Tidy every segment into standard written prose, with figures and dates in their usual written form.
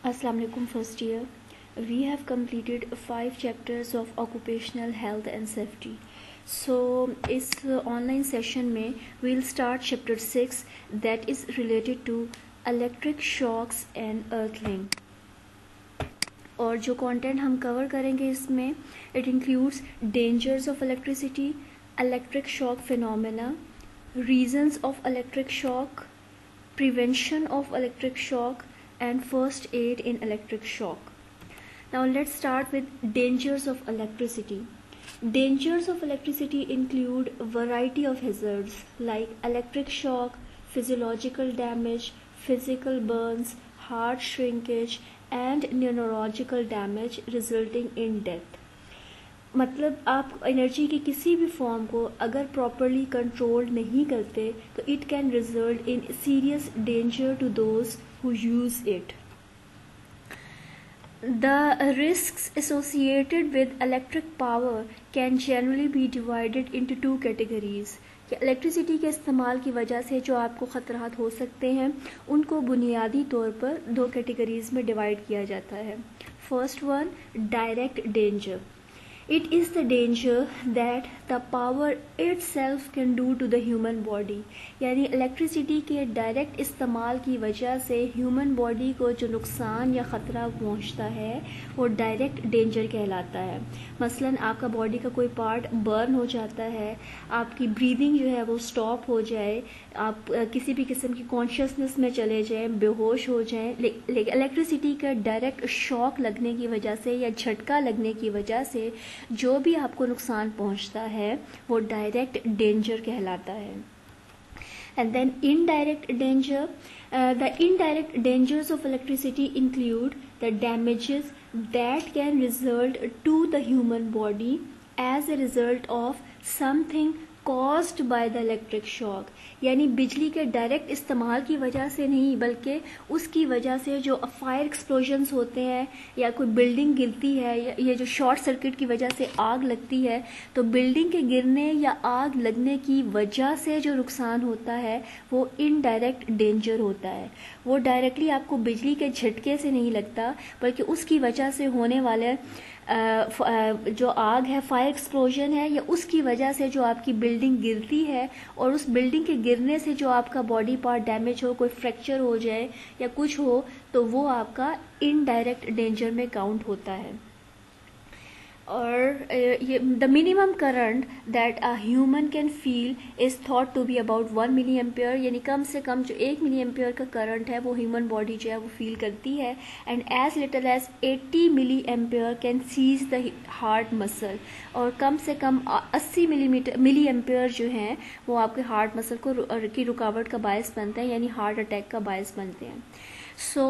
Assalamu alaikum first year. We have completed 5 chapters of occupational health and safety. So इस online session में we'll start chapter 6 that is related to electric shocks and earthling. और जो content हम cover करेंगे इसमें it includes dangers of electricity, electric shock phenomena, reasons of electric shock, prevention of electric shock, and first aid in electric shock. Now let's start with dangers of electricity. Dangers of electricity include a variety of hazards like electric shock, physiological damage, physical burns, heart shrinkage, and neurological damage resulting in death. मतलब आप energy की किसी भी form को अगर properly control नहीं करते तो it can result in serious danger to those who use it. The risks associated with electric power can generally be divided into two categories. Electricity के इस्तेमाल की वजह से जो आपको ख़तरात हो सकते हैं उनको बुनियादी तौर पर दो कैटेगरीज में डिवाइड किया जाता है. First one, direct danger. It is the danger that the power itself can do to the human body. यानी इलेक्ट्रिसिटी के डायरेक्ट इस्तेमाल की वजह से ह्यूमन बॉडी को जो नुकसान या ख़तरा पहुंचता है वो डायरेक्ट डेंजर कहलाता है. मसलन आपका बॉडी का कोई पार्ट बर्न हो जाता है, आपकी ब्रीदिंग जो है वो स्टॉप हो जाए, आप किसी भी किस्म की कॉन्शियसनेस में चले जाएं, बेहोश हो जाएं. लेकिन इलेक्ट्रिसिटी का डायरेक्ट शॉक लगने की वजह से या झटका लगने की वजह से जो भी आपको नुकसान पहुंचता है वो डायरेक्ट डेंजर कहलाता है. And then indirect danger. The indirect dangers of electricity include the damages that can result to the human body as a result of something caused by the electric shock. यानी बिजली के direct इस्तेमाल की वजह से नहीं बल्कि उसकी वजह से जो फायर एक्सप्लोजन्स होते हैं या कोई बिल्डिंग गिरती है या ये जो शॉर्ट सर्किट की वजह से आग लगती है तो बिल्डिंग के गिरने या आग लगने की वजह से जो नुकसान होता है वो इनडायरेक्ट डेंजर होता है. वो डायरेक्टली आपको बिजली के झटके से नहीं लगता बल्कि उसकी वजह से होने वाले जो आग है, फायर एक्सप्लोजन है, या उसकी वजह से जो आपकी बिल्डिंग गिरती है और उस बिल्डिंग के गिरने से जो आपका बॉडी पार्ट डैमेज हो, कोई फ्रैक्चर हो जाए या कुछ हो तो वो आपका इनडायरेक्ट डेंजर में काउंट होता है. और ये the minimum current that a human can feel is thought to be about 1 milliampere. यानी कम से कम जो 1 मिली एम्पेयर का करंट है वो ह्यूमन बॉडी जो है वो फील करती है. And as little as 80 milliampere can seize the heart muscle. और कम से कम 80 मिली एम्पेयर जो हैं वो आपके हार्ट मसल की रुकावट का बायस बनते हैं, यानी हार्ट अटैक का बायस बनते हैं. सो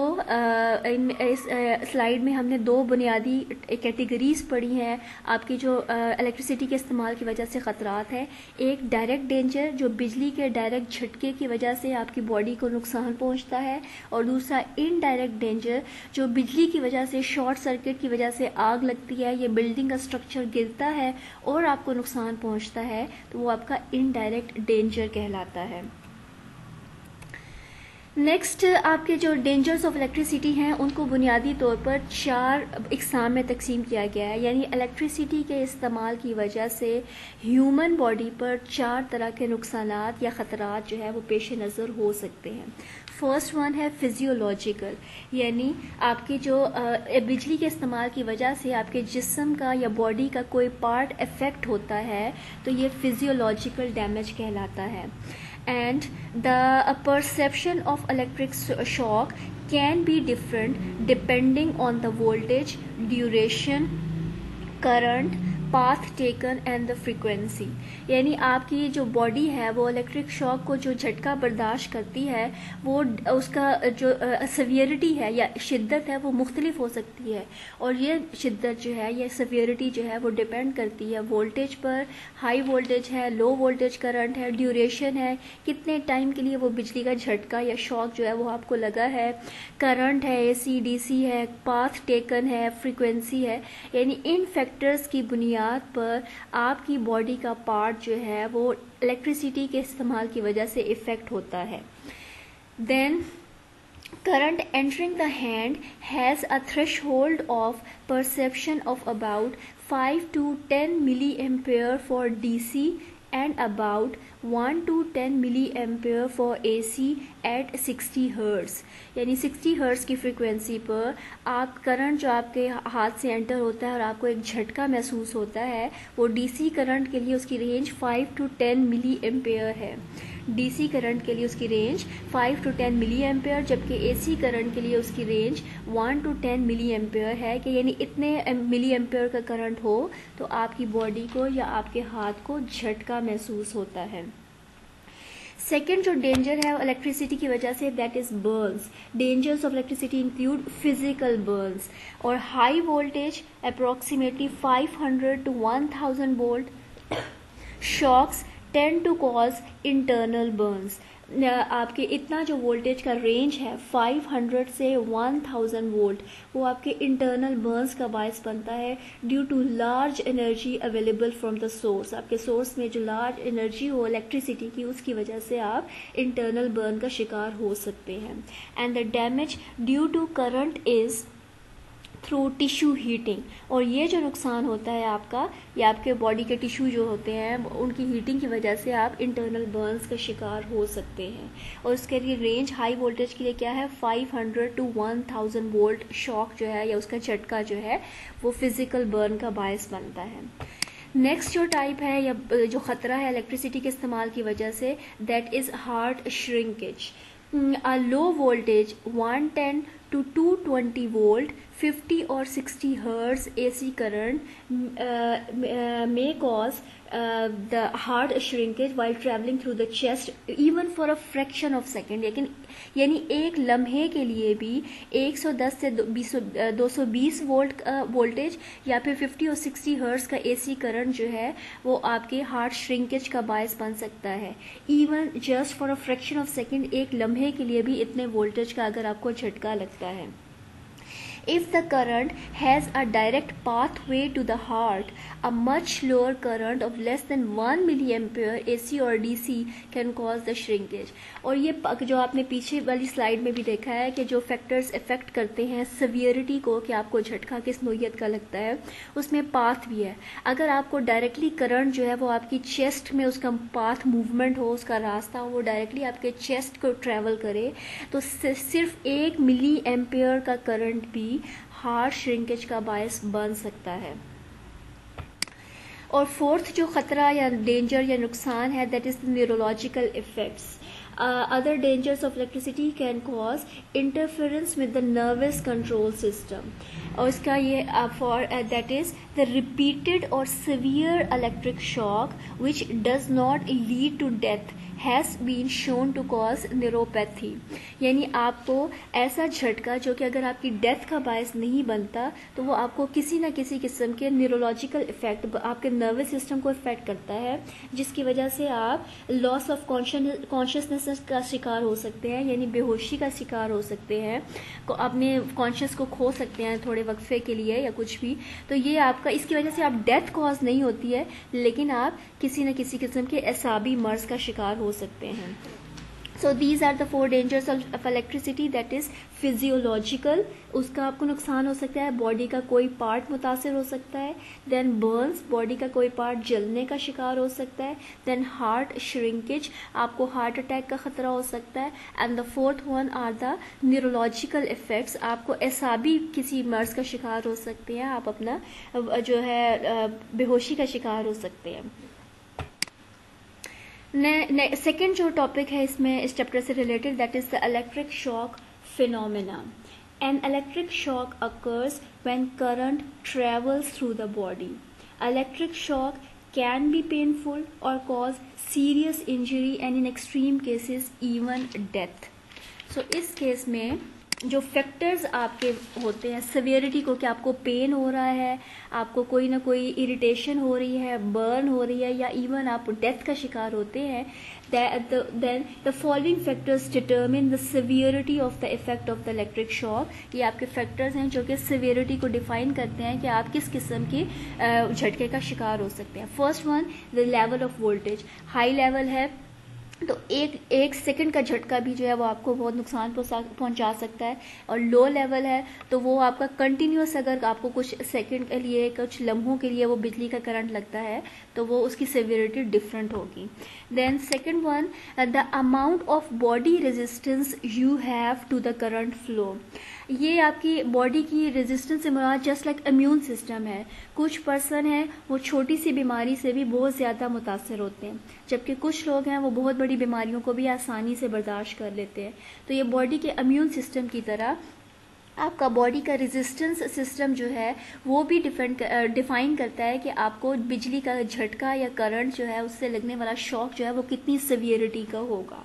इस स्लाइड में हमने दो बुनियादी कैटेगरीज पढ़ी हैं आपकी जो इलेक्ट्रिसिटी के इस्तेमाल की वजह से ख़तरात हैं. एक डायरेक्ट डेंजर जो बिजली के डायरेक्ट झटके की वजह से आपकी बॉडी को नुकसान पहुंचता है, और दूसरा इनडायरेक्ट डेंजर जो बिजली की वजह से शॉर्ट सर्किट की वजह से आग लगती है, ये बिल्डिंग का स्ट्रक्चर गिरता है और आपको नुकसान पहुंचता है तो वो आपका इनडायरेक्ट डेंजर कहलाता है. नेक्स्ट आपके जो डेंजर्स ऑफ इलेक्ट्रिसिटी हैं उनको बुनियादी तौर पर 4 इकसाम में तकसीम किया गया है. यानी इलेक्ट्रिसिटी के इस्तेमाल की वजह से ह्यूमन बॉडी पर 4 तरह के नुकसानात या ख़तरात जो है वो पेश नज़र हो सकते हैं. फर्स्ट वन है फिजियोलॉजिकल. यानी आपकी जो बिजली के इस्तेमाल की वजह से आपके जिस्म का या बॉडी का कोई पार्ट इफेक्ट होता है तो ये फिजियोलॉजिकल डैमेज कहलाता है. And the perception of electric shock can be different depending on the voltage, duration, current, path taken and the frequency. यानी आपकी जो बॉडी है वो इलेक्ट्रिक शॉक को जो झटका बर्दाश्त करती है वो उसका जो सवियरिटी है या शिद्दत है वो मुख्तलिफ हो सकती है. और ये शिद्दत जो है, ये सवियरिटी जो है वो डिपेंड करती है वोल्टेज पर. हाई वोल्टेज है, लो वोल्टेज करंट है, ड्यूरेशन है, कितने टाइम के लिए वो बिजली का झटका या शॉक जो है वो आपको लगा है, करंट है, AC DC है, पाथ टेकन है, फ्रीक्वेंसी है. यानी इन फैक्टर्स की बुनियाद पर आपकी बॉडी का पार्ट जो है वो इलेक्ट्रिसिटी के इस्तेमाल की वजह से इफेक्ट होता है. Then current entering the hand has a threshold of perception of about 5 to 10 milliampere for DC and about 1 to 10 milliampere for AC at 60 hertz. यानी 60 हर्ट्ज़ की फ्रीक्वेंसी पर आप करंट जो आपके हाथ से एंटर होता है और आपको एक झटका महसूस होता है, वो DC करंट के लिए उसकी रेंज 5 to 10 मिलीएम्पेयर है। DC करंट के लिए उसकी रेंज 5 to 10 मिलीएम्पेयर, जबकि AC करंट के लिए उसकी रेंज 1 to 10 मिलीएम्पेयर है। कि यानी इतने मिलीएम्पेयर का करंट हो तो आपकी बॉडी को या आपके हाथ को झटका महसूस होता है। सेकेंड जो डेंजर है इलेक्ट्रिसिटी की वजह से, that is burns. Dangers of electricity include physical burns और high voltage approximately 500 to 1000 volt shocks tend to cause internal burns. आपके इतना जो वोल्टेज का रेंज है 500 से 1000 वोल्ट, वो आपके इंटरनल बर्न्स का बायस बनता है due to large energy available from the source. आपके सोर्स में जो लार्ज एनर्जी हो इलेक्ट्रिसिटी की, उसकी वजह से आप इंटरनल बर्न का शिकार हो सकते हैं। And the damage due to current is through tissue heating. और ये जो नुकसान होता है आपका, या आपके बॉडी के टिश्यू जो होते हैं उनकी हीटिंग की वजह से आप इंटरनल बर्न्स का शिकार हो सकते हैं। और उसके लिए रेंज हाई वोल्टेज के लिए क्या है, 500 to 1000 वोल्ट शॉक जो है या उसका झटका जो है वो फिजिकल बर्न का बायस बनता है। नेक्स्ट जो टाइप है या जो ख़तरा है इलेक्ट्रिसिटी के इस्तेमाल की वजह से, that is heart shrinkage. A low voltage 110 to 220 volt 50 or 60 hertz AC current may cause the heart shrinkage while traveling through the chest even for a fraction of second। लेकिन यानी एक लम्हे के लिए भी 110 से 220 वोल्ट वोल्टेज या फिर 50 और 60 हर्ट्ज का AC करंट जो है वो आपके हार्ट श्रिंकेज का बायस बन सकता है। Even just for a fraction of second, एक लम्हे के लिए भी इतने वोल्टेज का अगर आपको झटका लगता है। If the current has a direct pathway to the heart, a much lower current of less than 1 milliampere AC or DC can cause the shrinkage। और ये जो आपने पीछे वाली स्लाइड में भी देखा है कि जो फैक्टर्स इफेक्ट करते हैं सीवियरिटी को, कि आपको झटका किस नोयत का लगता है, उसमें पाथ भी है। अगर आपको डायरेक्टली करंट जो है वो आपकी चेस्ट में उसका पाथ मूवमेंट हो, उसका रास्ता हो, वो डायरेक्टली आपके चेस्ट को ट्रैवल करे, तो सिर्फ 1 मिली एम्पेयर का करंट भी हार्ट श्रिंकेज का बायस बन सकता है। और फोर्थ जो खतरा या डेंजर या नुकसान है, that is the neurological effects. Other dangers of electricity can cause interference with the nervous control system। और इसका ये that is the repeated or severe electric shock which does not lead to death has been shown to cause neuropathy। यानी आपको ऐसा झटका जो कि अगर आपकी डेथ का बायस नहीं बनता तो वो आपको किसी न किसी किस्म के न्यूरोलॉजिकल इफेक्ट, आपके नर्वस सिस्टम को इफेक्ट करता है, जिसकी वजह से आप लॉस ऑफ कॉन्शियसनेस का शिकार हो सकते हैं, यानी बेहोशी का शिकार हो सकते हैं, अपने कॉन्शियस को खो सकते हैं थोड़े वक्फे के लिए या कुछ भी। तो ये आपका, इसकी वजह से आप डेथ कॉज नहीं होती है, लेकिन आप किसी न किसी किस्म के एसाबी मर्ज का शिकार हो सकते हैं। So these are the 4 dangers of electricity. That is physiological, उसका आपको नुकसान हो सकता है, बॉडी का कोई पार्ट मुतासर हो सकता है। देन बर्न्स, बॉडी का कोई पार्ट जलने का शिकार हो सकता है। देन हार्ट श्रिंकेज, आपको हार्ट अटैक का खतरा हो सकता है। And the fourth one are the neurological effects, आपको एसाबी किसी मर्ज का शिकार हो सकते हैं, आप अपना जो है बेहोशी का शिकार हो सकते हैं। सेकेंड जो टॉपिक है इसमें इस चैप्टर से related, that is the electric shock phenomena। An electric shock occurs when current travels through the body। Electric shock can be painful or cause serious injury and in extreme cases even death। So इस case में जो factors आपके होते हैं severity को, कि आपको pen हो रहा है, आपको कोई ना कोई इरिटेशन हो रही है, बर्न हो रही है, या इवन आप डेथ का शिकार होते हैं, then the following factors determine the severity of the effect of the electric shock। ये आपके फैक्टर्स हैं जो कि सिवियरिटी को डिफाइन करते हैं कि आप किस किस्म के झटके का शिकार हो सकते हैं। First one, the level of voltage. High level है तो एक सेकंड का झटका भी जो है वो आपको बहुत नुकसान पहुंचा सकता है। और लो लेवल है तो वो आपका कंटिन्यूस, अगर आपको कुछ सेकंड के लिए, कुछ लम्हों के लिए वो बिजली का करंट लगता है तो वो उसकी सिवियरिटी डिफरेंट होगी। Then second one, the amount of body resistance you have to the current flow. ये आपकी बॉडी की रेजिस्टेंस से मुराद जस्ट लाइक इम्यून सिस्टम है। कुछ पर्सन है वो छोटी सी बीमारी से भी बहुत ज़्यादा मुतासर होते हैं, जबकि कुछ लोग हैं वो बहुत बड़ी बीमारियों को भी आसानी से बर्दाश्त कर लेते हैं। तो ये बॉडी के इम्यून सिस्टम की तरह आपका बॉडी का रेजिस्टेंस सिस्टम जो है वो भी डिफाइन करता है कि आपको बिजली का झटका या करंट जो है उससे लगने वाला शॉक जो है वो कितनी सिवियरिटी का होगा।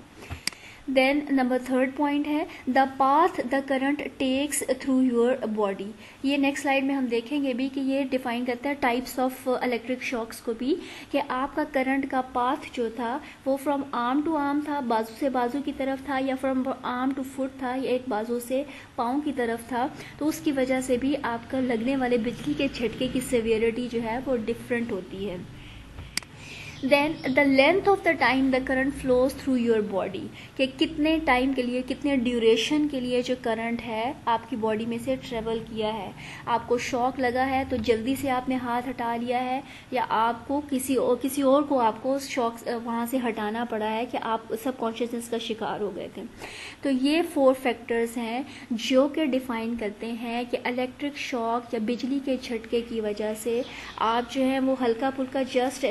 देन नंबर थर्ड पॉइंट है the path the current takes through your body. ये नेक्स्ट स्लाइड में हम देखेंगे भी कि ये डिफाइन करता है टाइप्स ऑफ इलेक्ट्रिक शॉक्स को भी, कि आपका करंट का पाथ जो था वो फ्रॉम आर्म टू आर्म था, बाजू से बाजू की तरफ था, या फ्रॉम आर्म टू फुट था, या एक बाजू से पाँव की तरफ था। तो उसकी वजह से भी आपका लगने वाले बिजली के झटके की सिवियरिटी जो है वो डिफरेंट होती है। Then the length of the time the current flows through your body, कि कितने टाइम के लिए, कितने ड्यूरेशन के लिए जो करंट है आपकी बॉडी में से ट्रेवल किया है। आपको शॉक लगा है तो जल्दी से आपने हाथ हटा लिया है, या आपको किसी और को आपको शॉक वहाँ से हटाना पड़ा है कि आप सब कॉन्शियसनेस का शिकार हो गए थे। तो ये 4 फैक्टर्स हैं जो कि डिफाइन करते हैं कि इलेक्ट्रिक शॉक या बिजली के झटके की वजह से आप जो है वो हल्का फुल्का जस्ट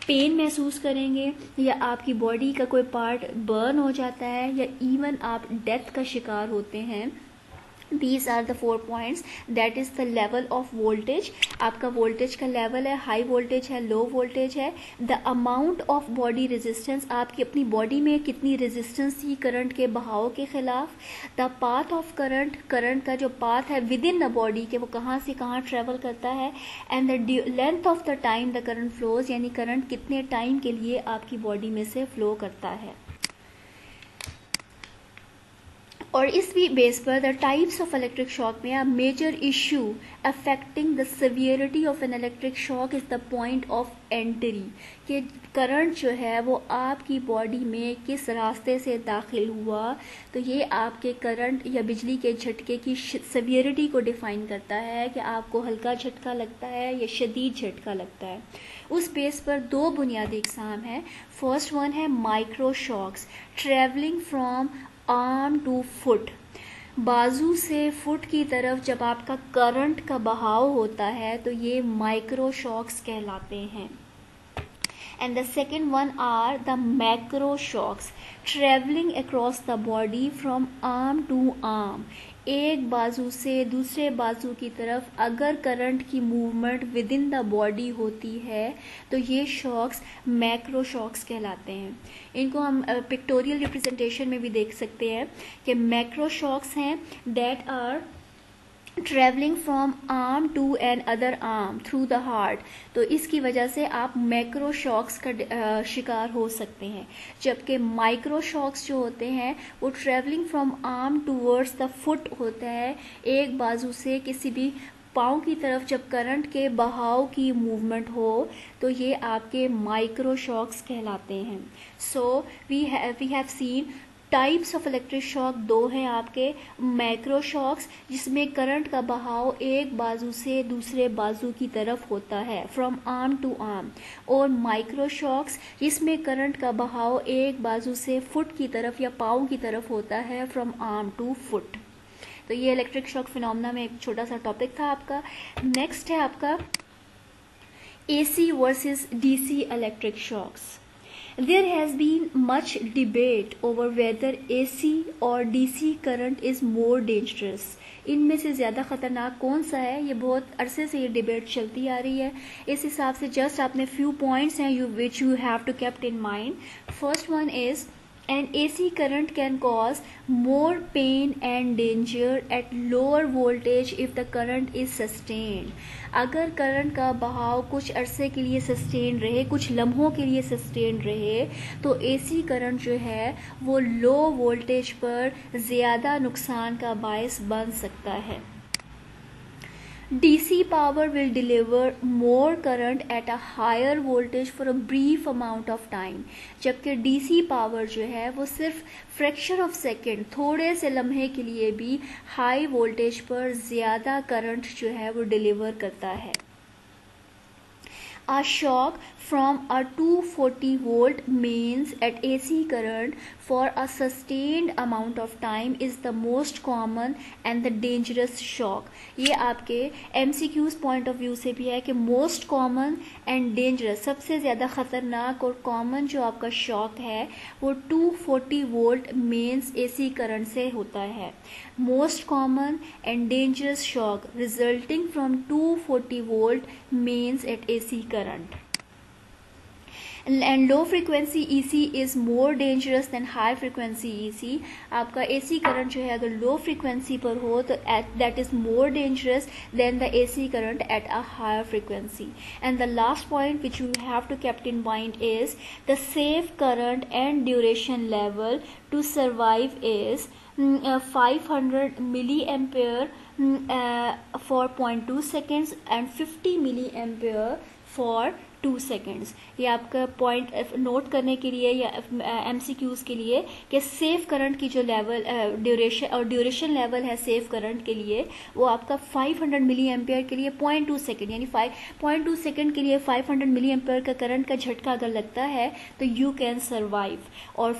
पेन महसूस करेंगे, या आपकी बॉडी का कोई पार्ट बर्न हो जाता है, या इवन आप डेथ का शिकार होते हैं। These are the 4 points, that is the level of voltage। आपका वोल्टेज का लेवल है, हाई वोल्टेज है, लो वोल्टेज है। The amount of body resistance, आपकी अपनी बॉडी में कितनी रेजिस्टेंस थी करंट के बहाव के खिलाफ। The path of current, current का जो पाथ है विद इन द बॉडी के वो कहाँ से कहाँ ट्रेवल करता है। And the length of the time the current flows, यानी करंट कितने टाइम के लिए आपकी बॉडी में से फ्लो करता है। और इस बेस पर the types of electric shock में a major issue affecting the severity of an electric shock is the point of entry, कि करंट जो है वो आपकी बॉडी में किस रास्ते से दाखिल हुआ। तो ये आपके करंट या बिजली के झटके की सेवियरिटी को डिफाइन करता है कि आपको हल्का झटका लगता है या शदीद झटका लगता है। उस बेस पर 2 बुनियादी इकसाम है। फर्स्ट वन है micro shocks, travelling from arm to foot, बाजू से फुट की तरफ जब आपका करंट का बहाव होता है तो ये माइक्रो शॉक्स कहलाते हैं। And the second one are the macro shocks, travelling across the body from arm to arm, एक बाजू से दूसरे बाजू की तरफ अगर करंट की movement with in the body होती है तो ये शॉक्स मैक्रो शॉक्स कहलाते हैं। इनको हम पिक्टोरियल रिप्रेजेंटेशन में भी देख सकते हैं कि मैक्रो शॉक्स हैं that are travelling from arm to another arm through the heart. तो इसकी वजह से आप मैक्रो शॉक्स का शिकार हो सकते हैं, जबकि माइक्रो शॉक्स जो होते हैं वो travelling from arm towards the foot होता है, एक बाजू से किसी भी पाँव की तरफ जब करंट के बहाव की मूवमेंट हो तो ये आपके माइक्रो शॉक्स कहलाते हैं। So we have seen types of electric shock 2 हैं आपके। मैक्रो शॉक्स जिसमें करंट का बहाव एक बाजू से दूसरे बाजू की तरफ होता है फ्रॉम आर्म टू आर्म, और माइक्रो शॉक्स जिसमें करंट का बहाव एक बाजू से फुट की तरफ या पाँव की तरफ होता है फ्रॉम आर्म टू फुट। तो ये इलेक्ट्रिक शॉक फिनोमेना में एक छोटा सा टॉपिक था आपका। नेक्स्ट है आपका AC versus DC electric shocks. There has been much debate over whether AC और DC current is more dangerous। इनमें से ज़्यादा ख़तरनाक कौन सा है, ये बहुत अरसे से ये डिबेट चलती आ रही है। इस हिसाब से जस्ट आपने few points हैं which you have to kept in mind। First one is an AC current can cause more pain and danger at lower voltage if the current is sustained। अगर current का बहाव कुछ अरसे के लिए sustain रहे, कुछ लम्हों के लिए सस्टेन रहे, तो AC करंट जो है वो लो वोल्टेज पर ज़्यादा नुकसान का बायस बन सकता है। DC power will deliver more current at a higher voltage for a brief amount of time, जबकि DC पावर जो है वो सिर्फ फ्रैक्शन ऑफ सेकेंड, थोड़े से लम्हे के लिए भी हाई वोल्टेज पर ज़्यादा करंट जो है वो डिलीवर करता है। A shock from a 240 volt mains at AC current for a sustained amount of time is the most common and the dangerous shock। ये आपके MCQs पॉइंट ऑफ व्यू से भी है कि मोस्ट कॉमन एंड डेंजरस, सबसे ज़्यादा ख़तरनाक और कॉमन जो आपका शॉक है वो 240 वोल्ट मेंस AC करंट से होता है। Most common and dangerous shock resulting from 240 volt mains at AC current। And low frequency EC is more dangerous than high frequency EC। आपका AC करंट जो है अगर लो फ्रीक्वेंसी पर हो तो that is more dangerous than the AC current at a higher frequency। And the last point which you have to keep in mind is the safe current and duration level to survive is 500 milliampere for 0.2 seconds and 50 milliampere for 2 seconds। ये आपका point note करने के लिए या MCQs के लिए कि safe current की जो लेवल ड्यूरेशन लेवल है सेफ करंट के लिए वो आपका 500 मिली एम्पेयर के लिए 0.2 सेकेंड, यानी 0.2 सेकेंड के लिए 500 मिली एम्पेयर का करंट का झटका अगर लगता है तो यू कैन सर्वाइव, और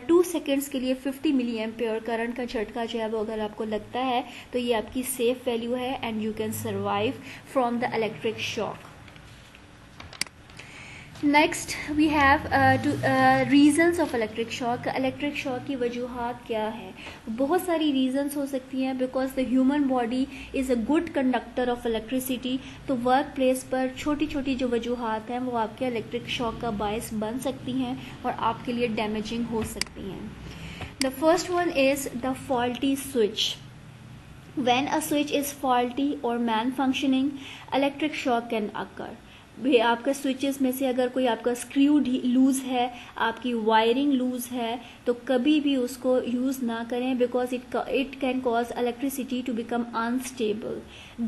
2 सेकेंड्स के लिए 50 मिली एम्पेयर करंट का झटका जो है वो अगर आपको लगता है तो ये आपकी सेफ वैल्यू है and you can survive from the electric shock. Next we have reasons of electric shock. Electric shock की वजूहात क्या है? बहुत सारी रीजंस हो सकती हैं because the human body is a good conductor of electricity. तो वर्क प्लेस पर छोटी छोटी जो वजूहात हैं वो आपके इलेक्ट्रिक शॉक का बायस बन सकती हैं और आपके लिए डैमेजिंग हो सकती हैं। The first one is the faulty switch. When a switch is faulty or malfunctioning, electric shock can occur। आपका स्विचेस में से अगर कोई आपका स्क्रू लूज़ है, आपकी वायरिंग लूज़ है, तो कभी भी उसको यूज़ ना करें because it can cause electricity to become unstable.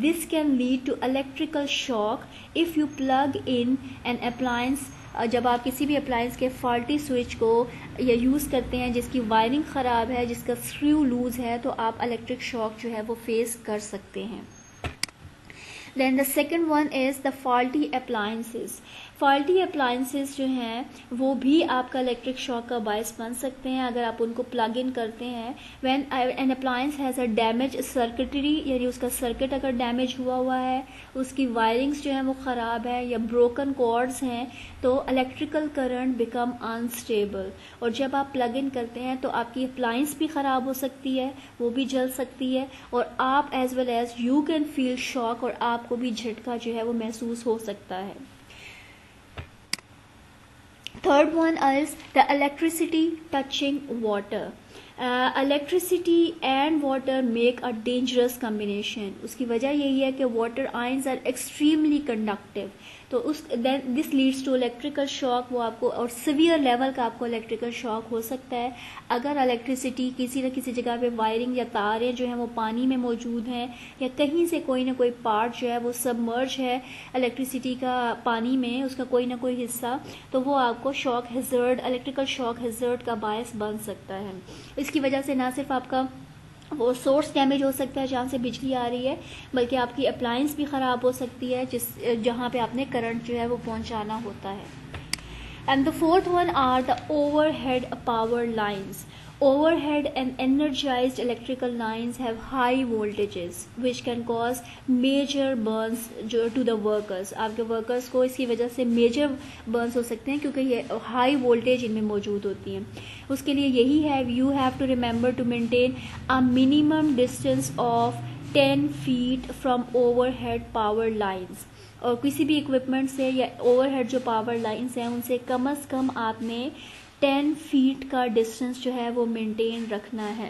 This can lead to electrical shock if you plug in an appliance. जब आप किसी भी अप्लायंस के फॉल्टी स्विच को या यूज़ करते हैं जिसकी वायरिंग ख़राब है, जिसका स्क्रू लूज़ है, तो आप इलेक्ट्रिक शॉक जो है वो फेस कर सकते हैं। Then the second one is the faulty appliances। Faulty appliances जो हैं वो भी आपका इलेक्ट्रिक शॉक का बायस बन सकते हैं अगर आप उनको प्लग इन करते हैं। When an appliance has a damage circuitry, यानी उसका सर्किट अगर डैमेज हुआ है, उसकी वायरिंग्स जो हैं वो ख़राब है या ब्रोकन कॉर्ड्स हैं, तो इलेक्ट्रिकल करंट बिकम अनस्टेबल। और जब आप प्लग इन करते हैं तो आपकी अप्लायंस भी ख़राब हो सकती है, वो भी जल सकती है, और आप as well as you can feel shock, और आपको भी झटका जो है वो महसूस हो सकता है। Third one is the electricity touching water। Electricity and water make a dangerous combination। उसकी वजह यही है कि water ions are extremely conductive। तो this leads to electrical shock. वो आपको और सीवियर लेवल का आपको इलेक्ट्रिकल शॉक हो सकता है अगर इलेक्ट्रिसिटी किसी न किसी जगह पे वायरिंग या तारें जो हैं वो पानी में मौजूद हैं, या कहीं से कोई ना कोई पार्ट जो है वो सबमर्ज है इलेक्ट्रिसिटी का पानी में, उसका कोई ना कोई हिस्सा, तो वो आपको shock hazard, electrical shock hazard का बायस बन सकता है। इसकी वजह से ना सिर्फ आपका वो सोर्स डैमेज हो सकता है जहाँ से बिजली आ रही है, बल्कि आपकी अप्लायंस भी ख़राब हो सकती है जहाँ पे आपने करंट जो है वो पहुँचाना होता है। And the fourth one are the overhead power lines. Overhead and energized electrical lines have high voltages which can cause major burns to the workers। आपके वर्कर्स को इसकी वजह से मेजर बर्न्स हो सकते हैं क्योंकि ये हाई वोल्टेज इनमें मौजूद होती हैं। उसके लिए यही है, you have to remember to maintain a minimum distance of 10 feet from overhead power lines. और किसी भी इक्विपमेंट से या ओवरहेड जो पावर लाइन्स हैं उनसे कम से कम आपने 10 फीट का डिस्टेंस जो है वो मेंटेन रखना है।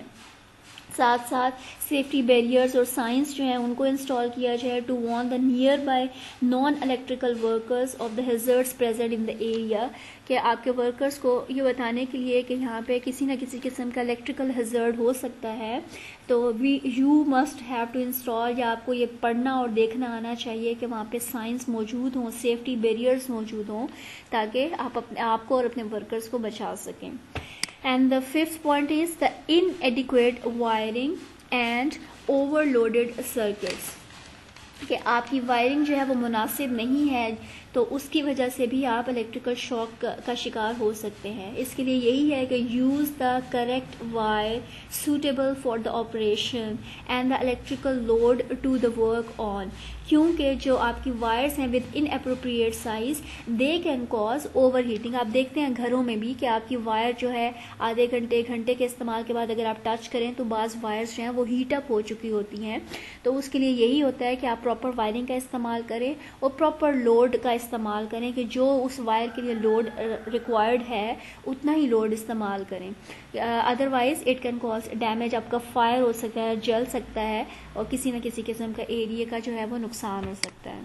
साथ साथ सेफ्टी बैरियर्स और साइंस जो हैं उनको इंस्टॉल किया जाए to warn the near by non electrical workers of the hazards present in the area, कि आपके वर्कर्स को ये बताने के लिए कि यहाँ पे किसी न किसी किस्म का इलेक्ट्रिकल हैजर्ड हो सकता है, तो you must have to install, या आपको ये पढ़ना और देखना आना चाहिए कि वहाँ पे साइंस मौजूद हों, सेफ्टी बैरियर्स मौजूद हों, ताकि आप अपने आपको और अपने वर्कर्स को बचा सकें. And the fifth point is the inadequate wiring and overloaded circuits, कि आपकी वायरिंग जो है वो मुनासिब नहीं है, तो उसकी वजह से भी आप इलेक्ट्रिकल शॉक का शिकार हो सकते हैं. इसके लिए यही है कि use the correct wire suitable for the operation and the electrical load to the work on, क्योंकि जो आपकी वायर्स हैं with inappropriate size they can cause over heating. आप देखते हैं घरों में भी कि आपकी वायर जो है आधे घंटे घंटे के इस्तेमाल के बाद अगर आप टच करें तो बाज़ वायर्स जो हैं वो हीट अप हो चुकी होती हैं. तो उसके लिए यही होता है कि आप प्रॉपर वायरिंग का इस्तेमाल करें और प्रॉपर लोड का इस्तेमाल करें, कि जो उस वायर के लिए लोड रिक्वायर्ड है उतना ही लोड इस्तेमाल करें. Otherwise it can cause damage, आपका फायर हो सकता है, जल सकता है और किसी न किसी किस्म का एरिया का जो है वो नुकसान हो सकता है.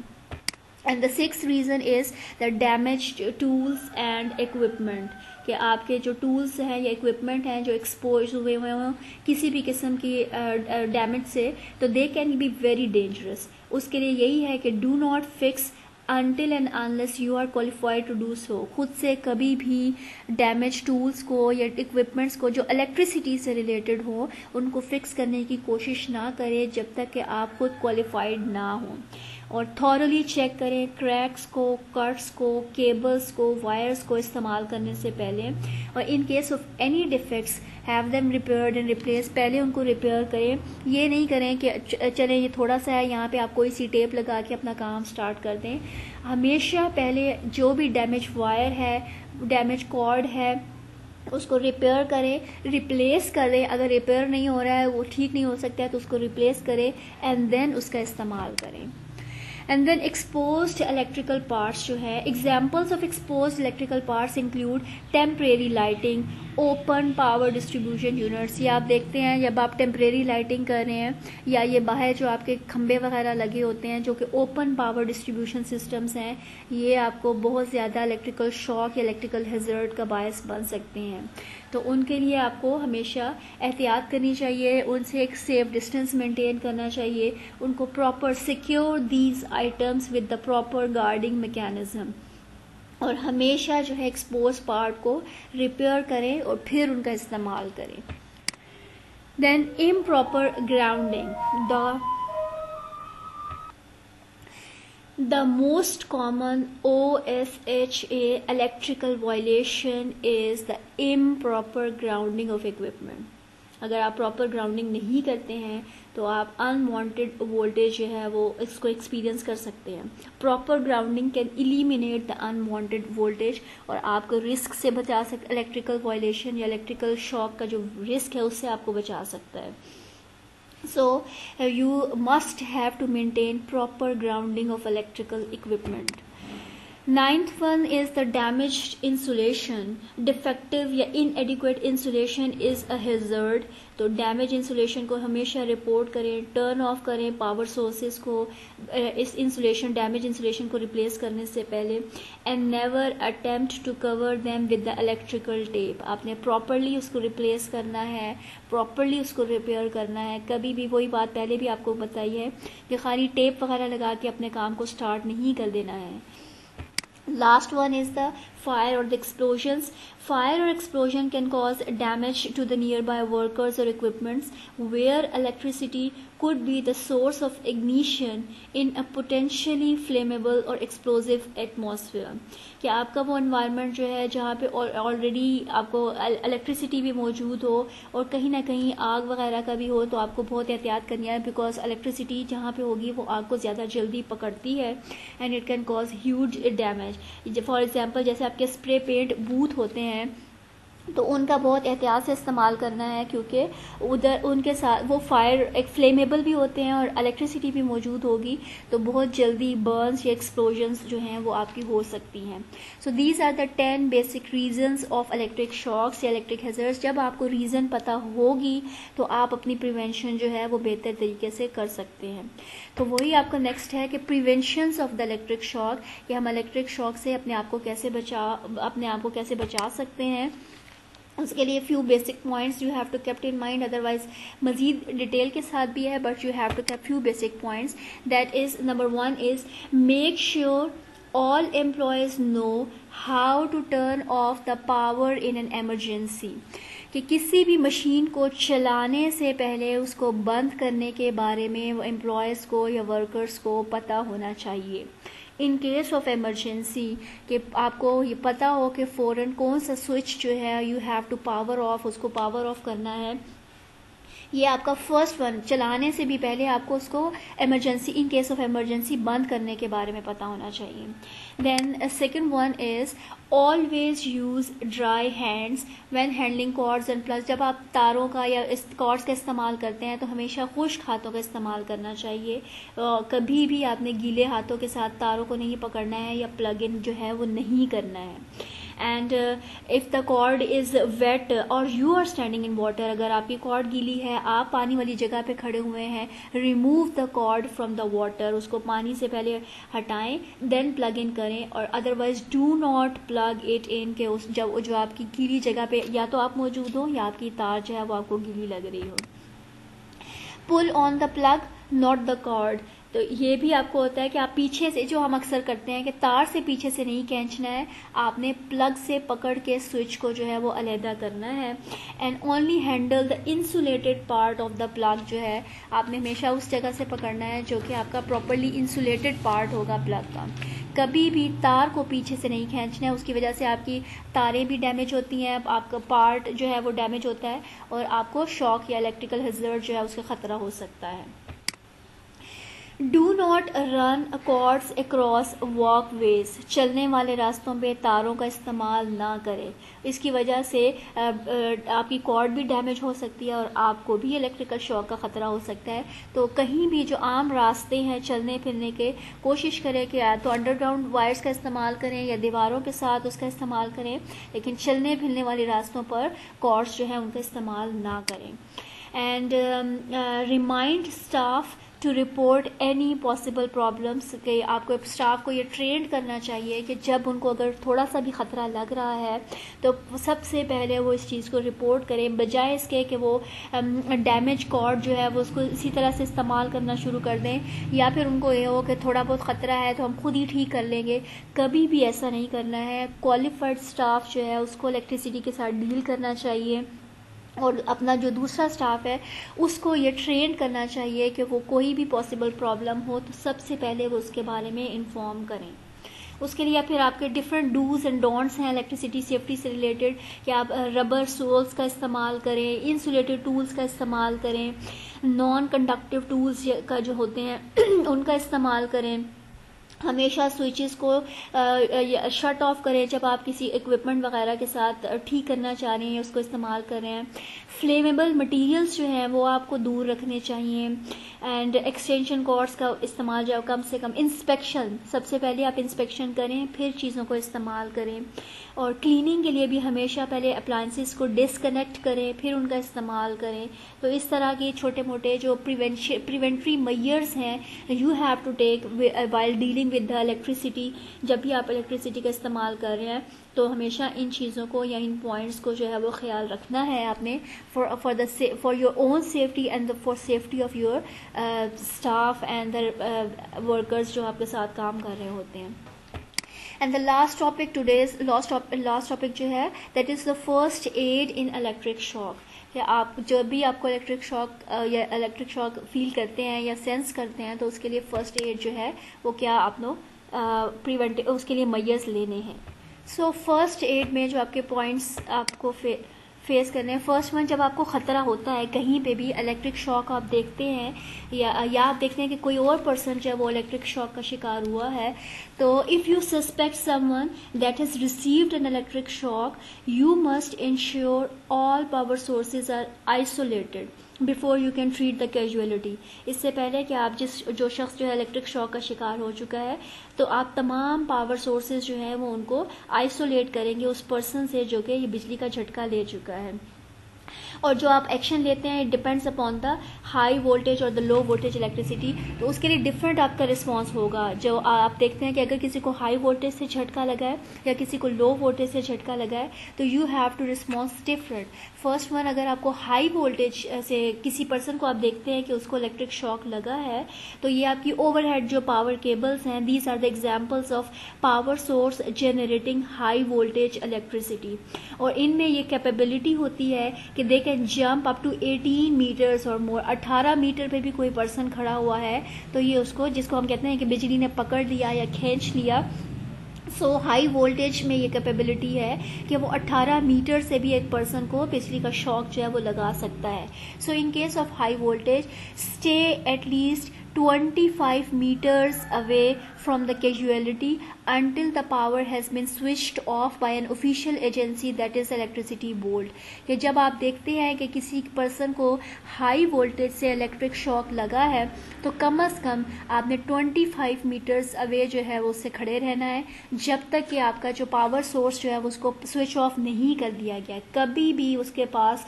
And the sixth reason is the damaged tools and equipment, कि आपके जो टूल्स हैं या इक्विपमेंट हैं जो एक्सपोज हुए हुए हों किसी भी किस्म की डैमेज से, तो they can be very dangerous. उसके लिए यही है कि do not fix until and unless you are qualified to do so. खुद से कभी भी डैमेज टूल्स को या इक्विपमेंट्स को जो इलेक्ट्रिसिटी से रिलेटेड हो उनको फिक्स करने की कोशिश ना करें जब तक कि आप खुद क्वालिफाइड ना हो. और थॉरली चेक करें क्रैक्स को, कट्स को, केबल्स को, वायर्स को इस्तेमाल करने से पहले. और इन case of any defects have them repaired and replace, पहले उनको रिपेयर करें. ये नहीं करें कि चलें ये थोड़ा सा है, यहाँ पे आप कोई सी टेप लगा के अपना काम स्टार्ट कर दें. हमेशा पहले जो भी डैमेज वायर है, डैमेज कॉर्ड है, उसको रिपेयर करें, रिप्लेस करें. अगर रिपेयर नहीं हो रहा है, वो ठीक नहीं हो सकता है, तो उसको रिप्लेस करें एंड देन उसका इस्तेमाल करें. And then exposed electrical parts जो है, examples of exposed electrical parts include temporary lighting, open power distribution units. ये आप देखते हैं जब आप टेम्परेरी लाइटिंग कर रहे हैं या ये बाहर जो आपके खंबे वगैरह लगे होते हैं जो कि ओपन पावर डिस्ट्रीब्यूशन सिस्टम्स हैं, ये आपको बहुत ज़्यादा इलेक्ट्रिकल शॉक या इलेक्ट्रिकल हैज़र्ड का बायस बन सकते हैं. तो उनके लिए आपको हमेशा एहतियात करनी चाहिए, उनसे एक सेफ डिस्टेंस मेंटेन करना चाहिए, उनको proper secure these items with the proper guarding mechanism, और हमेशा जो है एक्सपोज पार्ट को रिपेयर करें और फिर उनका इस्तेमाल करें. Then improper grounding, The most common OSHA electrical violation is the improper grounding of equipment. अगर आप प्रॉपर ग्राउंडिंग नहीं करते हैं तो आप अनवांटेड वोल्टेज जो है वो इसको एक्सपीरियंस कर सकते हैं. Proper grounding can eliminate the unwanted voltage और आपको रिस्क से बचा सकता, इलेक्ट्रिकल वायलेशन या इलेक्ट्रिकल शॉक का जो रिस्क है उससे आपको बचा सकता है. So you must have to maintain proper grounding of electrical equipment. Ninth one is the damaged insulation. Defective या inadequate insulation is a hazard. तो डैमेज इंसुलेशन को हमेशा रिपोर्ट करें, टर्न ऑफ करें पावर सोर्सेज को इस इंसुलेशन डैमेज इंसुलेशन को replace करने से पहले. And never attempt to cover them with the electrical tape. आपने प्रॉपरली उसको रिप्लेस करना है, प्रॉपरली उसको रिपेयर करना है. कभी भी वही बात पहले भी आपको बताई है कि खाली टेप वगैरह लगा के अपने काम को स्टार्ट नहीं कर देना है. Last one is the fire or the explosions. Fire or explosion can cause damage to the nearby workers or equipments where electricity could be the source of ignition in a potentially flammable or explosive atmosphere. कि आपका वो environment जो है जहाँ पे already आपको electricity भी मौजूद हो और कहीं ना कहीं आग वगैरह का भी हो, तो आपको बहुत एहतियात करनी है, बिकॉज इलेक्ट्रिसिटी जहाँ पे होगी वो आग को ज़्यादा जल्दी पकड़ती है and it can cause huge damage. For example जैसे आपके स्प्रे पेंट बूथ होते हैं तो उनका बहुत एहतियात से इस्तेमाल करना है, क्योंकि उधर उनके साथ वो फायर एक फ्लेमेबल भी होते हैं और इलेक्ट्रिसिटी भी मौजूद होगी, तो बहुत जल्दी बर्न्स या एक्सप्लोजन्स जो हैं वो आपकी हो सकती हैं। So these are the 10 basic reasons of electric shocks या इलेक्ट्रिक हैज़र्ड्स। जब आपको रीज़न पता होगी तो आप अपनी प्रिवेंशन जो है वो बेहतर तरीके से कर सकते हैं। तो वही आपका नेक्स्ट है कि preventions of the electric shock, कि हम इलेक्ट्रिक शॉक से अपने आप को कैसे बचा सकते हैं। उसके लिए few basic points you have to kept in mind, otherwise मजीद डिटेल के साथ भी है, but you have to keep few basic points. That is number 1 is make sure all employees know how to turn off the power in an emergency, कि किसी भी machine को चलाने से पहले उसको बंद करने के बारे में वो एम्प्लॉयज़ को या वर्कर्स को पता होना चाहिए। इन केस ऑफ इमरजेंसी, कि आपको ये पता हो कि फ़ौरन कौन सा स्विच जो है you have to power off, उसको पावर ऑफ करना है। ये आपका फर्स्ट वन, चलाने से भी पहले आपको उसको emergency, in case of emergency बंद करने के बारे में पता होना चाहिए। Then second one is always use dry hands when handling cords and plugs. जब आप तारों का या इस कॉर्ड्स का इस्तेमाल करते हैं तो हमेशा खुश्क हाथों का इस्तेमाल करना चाहिए। कभी भी आपने गीले हाथों के साथ तारों को नहीं पकड़ना है या प्लग इन जो है वो नहीं करना है। And if the cord is wet और you are standing in water, अगर आपकी कॉर्ड गीली है, आप पानी वाली जगह पे खड़े हुए हैं, remove the cord from the water, उसको पानी से पहले हटाएं, देन प्लग इन करें। और otherwise do not plug it in, के उस जब जो आपकी गीली जगह पे या तो आप मौजूद हो या आपकी तार जो है वो आपको गीली लग रही हो। Pull on the plug not the cord, तो ये भी आपको होता है कि आप पीछे से, जो हम अक्सर करते हैं कि तार से पीछे से नहीं खींचना है, आपने प्लग से पकड़ के स्विच को जो है वो अलहदा करना है। And only handle the insulated part of the plug, जो है आपने हमेशा उस जगह से पकड़ना है जो कि आपका प्रॉपरली इंसुलेटेड पार्ट होगा प्लग का। कभी भी तार को पीछे से नहीं खींचना है, उसकी वजह से आपकी तारें भी डैमेज होती हैं, आपका पार्ट जो है वो डैमेज होता है और आपको शॉक या इलेक्ट्रिकल हैज़र्ड जो है उसका ख़तरा हो सकता है। Do not run cords across walkways, चलने वाले रास्तों पे तारों का इस्तेमाल ना करें। इसकी वजह से आपकी कॉर्ड भी डैमेज हो सकती है और आपको भी इलेक्ट्रिकल शॉक का ख़तरा हो सकता है। तो कहीं भी जो आम रास्ते हैं चलने फिरने के, कोशिश करें कि या तो अंडरग्राउंड वायर्स का इस्तेमाल करें या दीवारों के साथ उसका इस्तेमाल करें, लेकिन चलने फिरने वाले रास्तों पर कॉर्ड्स जो है उनका इस्तेमाल ना करें। And remind staff to report any possible problems, के आपको स्टाफ को ये ट्रेन करना चाहिए कि जब उनको अगर थोड़ा सा भी ख़तरा लग रहा है तो सबसे पहले वो इस चीज़ को रिपोर्ट करें, बजाय इसके कि वो डैमेज कॉर्ड जो है वो उसको इसी तरह से इस्तेमाल करना शुरू कर दें, या फिर उनको ये हो कि थोड़ा बहुत ख़तरा है तो हम खुद ही ठीक कर लेंगे। कभी भी ऐसा नहीं करना है। क्वालिफाइड स्टाफ जो है उसको इलेक्ट्रिसिटी के साथ डील करना चाहिए और अपना जो दूसरा स्टाफ है उसको ये ट्रेन करना चाहिए कि वो कोई भी पॉसिबल प्रॉब्लम हो तो सबसे पहले वो उसके बारे में इन्फॉर्म करें। उसके लिए फिर आपके डिफरेंट डूज एंड डोंट्स हैं इलेक्ट्रिसिटी सेफ्टी से रिलेटेड, कि आप रबर सोल्स का इस्तेमाल करें, इंसुलेटेड टूल्स का इस्तेमाल करें, नॉन कंडक्टिव टूल्स का जो होते हैं उनका इस्तेमाल करें। हमेशा स्विचेस को शट ऑफ करें जब आप किसी इक्विपमेंट वगैरह के साथ ठीक करना चाह रहे हैं, उसको इस्तेमाल कर रहे हैं। फ्लेमेबल मटेरियल्स जो हैं वो आपको दूर रखने चाहिए। एंड एक्सटेंशन कॉर्ड्स का इस्तेमाल जो कम से कम, इंस्पेक्शन, सबसे पहले आप इंस्पेक्शन करें फिर चीज़ों को इस्तेमाल करें। और क्लीनिंग के लिए भी हमेशा पहले अप्लायंसेस को डिसकनेक्ट करें फिर उनका इस्तेमाल करें। तो इस तरह के छोटे मोटे जो प्रिवेंटरी मेजर्स हैं you have to take while dealing with the electricity. जब भी आप इलेक्ट्रिसिटी का इस्तेमाल कर रहे हैं तो हमेशा इन चीज़ों को या इन पॉइंट्स को जो है वो ख्याल रखना है आपने, for your own safety and for safety of your staff and the workers जो आपके साथ काम कर रहे होते हैं। And the last topic today's last topic जो है that is the first aid in electric shock. कि आप जब भी आपको इलेक्ट्रिक शॉक फील करते हैं या सेंस करते हैं तो उसके लिए फर्स्ट एड जो है वो क्या आप लोग उसके लिए मेजर्स लेने हैं। सो फर्स्ट एड में जो आपके पॉइंट्स आपको फेस करने हैं। फर्स्ट वन, जब आपको ख़तरा होता है कहीं पे भी इलेक्ट्रिक शॉक आप देखते हैं या आप देखते हैं कि कोई और पर्सन जो है वो इलेक्ट्रिक शॉक का शिकार हुआ है, तो if you suspect someone that has received an electric shock, you must ensure all power sources are isolated before you can treat the casualty. इससे पहले कि आप जो शख्स जो है इलेक्ट्रिक शॉक का शिकार हो चुका है, तो आप तमाम पावर सोर्सेज जो है वो उनको आइसोलेट करेंगे उस पर्सन से जो कि ये बिजली का झटका ले चुका है। और जो आप एक्शन लेते हैं, it depends upon the high voltage और द लो वोल्टेज इलेक्ट्रिसिटी, तो उसके लिए डिफरेंट आपका रिस्पॉन्स होगा। जो आप देखते हैं कि अगर किसी को हाई वोल्टेज से झटका लगा है या किसी को लो वोल्टेज से झटका लगा है, तो you have to response different. First one, अगर आपको हाई वोल्टेज से किसी पर्सन को आप देखते हैं कि उसको इलेक्ट्रिक शॉक लगा है, तो ये आपकी ओवरहेड जो पावर केबल्स हैं, these are the examples of power source generating high voltage electricity. और इनमें ये कैपेबिलिटी होती है कि they can jump up to 18 meters और मोर। 18 मीटर पे भी कोई पर्सन खड़ा हुआ है तो ये उसको, जिसको हम कहते हैं कि बिजली ने पकड़ लिया या खींच लिया, सो हाई वोल्टेज में ये कैपेबिलिटी है कि वो 18 मीटर से भी एक पर्सन को बिजली का शॉक जो है वो लगा सकता है। So in case of high voltage, stay at least 25 meters away from the casualty until the power has been switched off by an official agency, that is electricity board। कि जब आप देखते हैं कि किसी पर्सन को हाई वोल्टेज से electric shock लगा है, तो कम से कम आपने 25 मीटर्स अवे जो है वो उससे खड़े रहना है, जब तक कि आपका जो पावर सोर्स जो है वो उसको स्विच ऑफ नहीं कर दिया गया। कभी भी उसके पास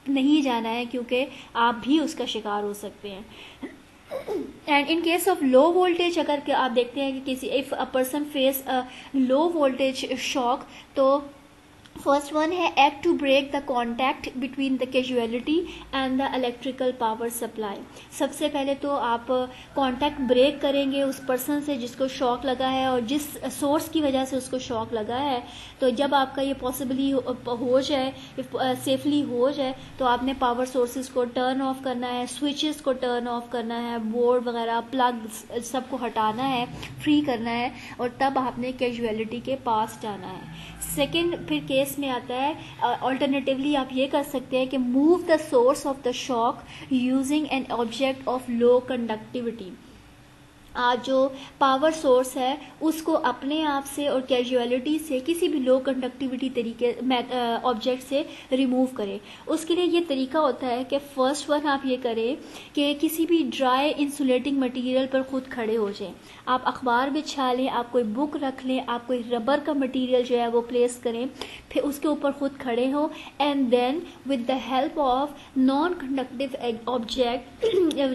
नहीं जाना है, क्योंकि आप भी उसका शिकार हो सकते हैं। And in case of low voltage, अगर आप देखते हैं कि किसी if a person face a low voltage shock, तो फर्स्ट वन है act to break the contact between the casualty and the electrical power supply. सबसे पहले तो आप कॉन्टैक्ट ब्रेक करेंगे उस पर्सन से जिसको शॉक लगा है और जिस सोर्स की वजह से उसको शॉक लगा है। तो जब आपका ये पॉसिबली हो जाए, सेफली हो जाए, तो आपने पावर सोर्सेज को टर्न ऑफ करना है, स्विचेस को टर्न ऑफ करना है, बोर्ड वगैरह प्लग सबको हटाना है, फ्री करना है, और तब आपने कैजुअलिटी के पास जाना है। सेकेंड फिर केस में आता है, ऑल्टरनेटिवली आप ये कर सकते हैं कि move the source of the shock using an object of low conductivity. जो पावर सोर्स है उसको अपने आप से और कैजुअलिटी से किसी भी लो कंडक्टिविटी तरीके ऑब्जेक्ट से रिमूव करें। उसके लिए ये तरीका होता है कि फर्स्ट वन आप ये करें कि किसी भी ड्राई इंसुलेटिंग मटेरियल पर खुद खड़े हो जाएं। आप अखबार बिछा लें, आप कोई बुक रख लें, आप कोई रबर का मटेरियल जो है वो प्लेस करें, फिर उसके ऊपर खुद खड़े हो, and then with the help of non conductive object,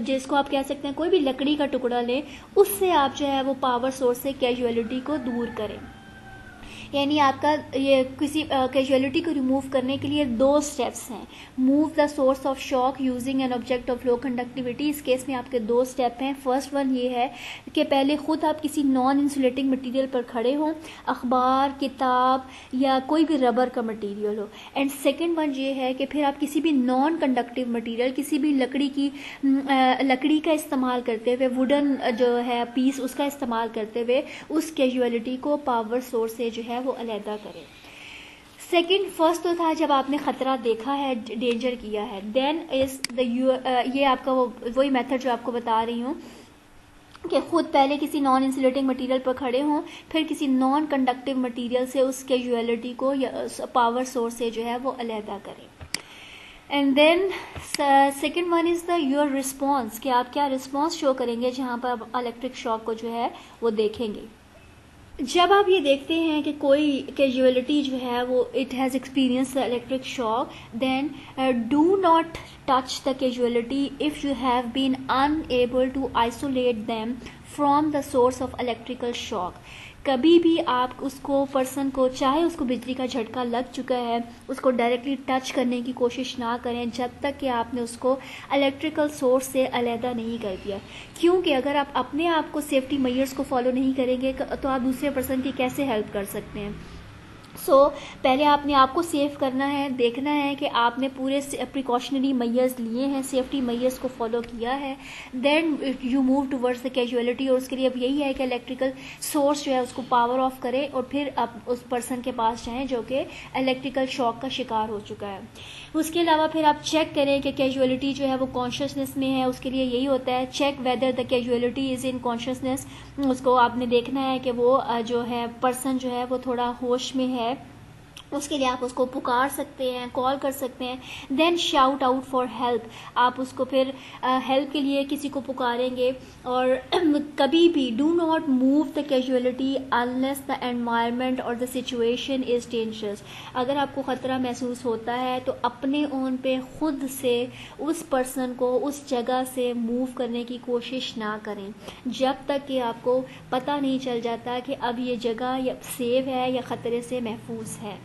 जिसको आप कह सकते हैं कोई भी लकड़ी का टुकड़ा लें, उससे आप जो है वो पावर सोर्स से कैजुअलिटी को दूर करें। यानी आपका ये किसी कैजुअलिटी को रिमूव करने के लिए 2 स्टेप्स हैं। Move the source of shock using an object of low conductivity. इस केस में आपके 2 स्टेप हैं। फर्स्ट वन ये है कि पहले खुद आप किसी नॉन इंसुलेटिंग मटेरियल पर खड़े हों, अखबार, किताब या कोई भी रबर का मटेरियल हो। एंड सेकेंड वन ये है कि फिर आप किसी भी नॉन कंडक्टिव मटेरियल, किसी भी लकड़ी का इस्तेमाल करते हुए, वुडन जो है पीस उसका इस्तेमाल करते हुए उस कैजुअलिटी को पावर सोर्स से जो है वो अलहदा करें। सेकेंड, फर्स्ट तो था जब आपने खतरा देखा है, डेंजर किया है, देन इज द ये आपका वही मेथड जो आपको बता रही हूँ कि खुद पहले किसी नॉन इंसुलेटिंग मटेरियल पर खड़े हों, फिर किसी नॉन कंडक्टिव मटेरियल से उस कैजुअलिटी को या पावर सोर्स से जो है वो अलहदा करें। And then second one is the your response, कि आप क्या रिस्पॉन्स शो करेंगे जहाँ पर आप इलेक्ट्रिक शॉक को जो है वो देखेंगे। जब आप ये देखते हैं कि कोई कैजुअलिटी जो है वो it has experience the electric shock, then do not touch the casualty if you have been unable to isolate them from the source of electrical shock. कभी भी आप उसको पर्सन को, चाहे उसको बिजली का झटका लग चुका है, उसको डायरेक्टली टच करने की कोशिश ना करें जब तक कि आपने उसको इलेक्ट्रिकल सोर्स से अलहदा नहीं कर दिया। क्योंकि अगर आप अपने आप को सेफ्टी मेजर्स को फॉलो नहीं करेंगे तो आप दूसरे पर्सन की कैसे हेल्प कर सकते हैं। पहले आपने आपको सेव करना है, देखना है कि आपने पूरे प्रिकॉशनरी मेजर्स लिए हैं, सेफ्टी मेजर्स को फॉलो किया है, then you move towards the casualty. और उसके लिए अब यही है कि इलेक्ट्रिकल सोर्स जो है उसको पावर ऑफ करें और फिर आप उस पर्सन के पास जाएं जो कि इलेक्ट्रिकल शॉक का शिकार हो चुका है। उसके अलावा फिर आप चेक करें कि कैजुअलिटी जो है वो कॉन्शियसनेस में है। उसके लिए यही होता है, check whether the casualty is in consciousness. उसको आपने देखना है कि वो जो है पर्सन जो है वो थोड़ा होश में है। उसके लिए आप उसको पुकार सकते हैं, कॉल कर सकते हैं। Then shout out for help, आप उसको फिर हेल्प के लिए किसी को पुकारेंगे। और कभी भी do not move the casualty unless the environment और द सिचुएशन इज डेंजरस। अगर आपको ख़तरा महसूस होता है तो अपने ओन पे खुद से उस पर्सन को उस जगह से मूव करने की कोशिश ना करें जब तक कि आपको पता नहीं चल जाता कि अब ये जगह या सेफ है या ख़तरे से महफूज है।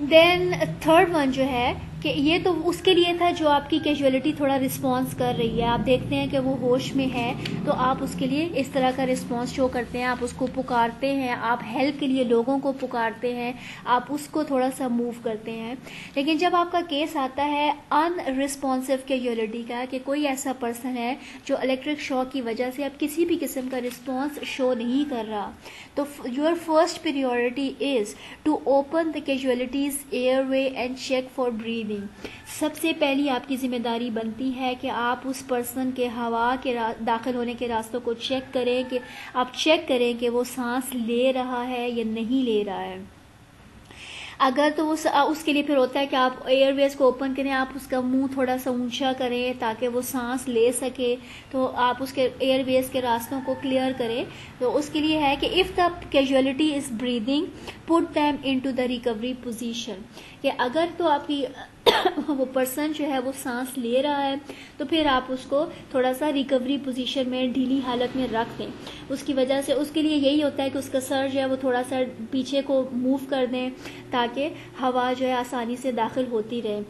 देन थर्ड वन जो है कि ये तो उसके लिए था जो आपकी कैजुअलिटी थोड़ा रिस्पॉन्स कर रही है, आप देखते हैं कि वो होश में है तो आप उसके लिए इस तरह का रिस्पॉन्स शो करते हैं, आप उसको पुकारते हैं, आप हेल्प के लिए लोगों को पुकारते हैं, आप उसको थोड़ा सा मूव करते हैं। लेकिन जब आपका केस आता है अनरिस्पॉन्सिव कैजुअलिटी का, कि कोई ऐसा पर्सन है जो इलेक्ट्रिक शॉक की वजह से अब किसी भी किस्म का रिस्पॉन्स शो नहीं कर रहा, तो your first priority is to open the casualty's airway and check for breathing. सबसे पहली आपकी जिम्मेदारी बनती है कि आप उस पर्सन के हवा के दाखिल होने के रास्तों को चेक करें, कि आप चेक करें कि वो सांस ले रहा है या नहीं ले रहा है। अगर तो उसके लिए फिर होता है कि आप एयरवेज को ओपन करें, आप उसका मुंह थोड़ा सा ऊंचा करें ताकि वो सांस ले सके, तो आप उसके एयरवेज के रास्तों को क्लियर करें। तो उसके लिए है कि if the casualty is breathing put them into the recovery position, कि अगर तो आपकी वो पर्सन जो है वो सांस ले रहा है तो फिर आप उसको थोड़ा सा रिकवरी पोजीशन में ढीली हालत में रख दें। उसकी वजह से उसके लिए यही होता है कि उसका सर जो है वो थोड़ा सा पीछे को मूव कर दें ताकि हवा जो है आसानी से दाखिल होती रहे।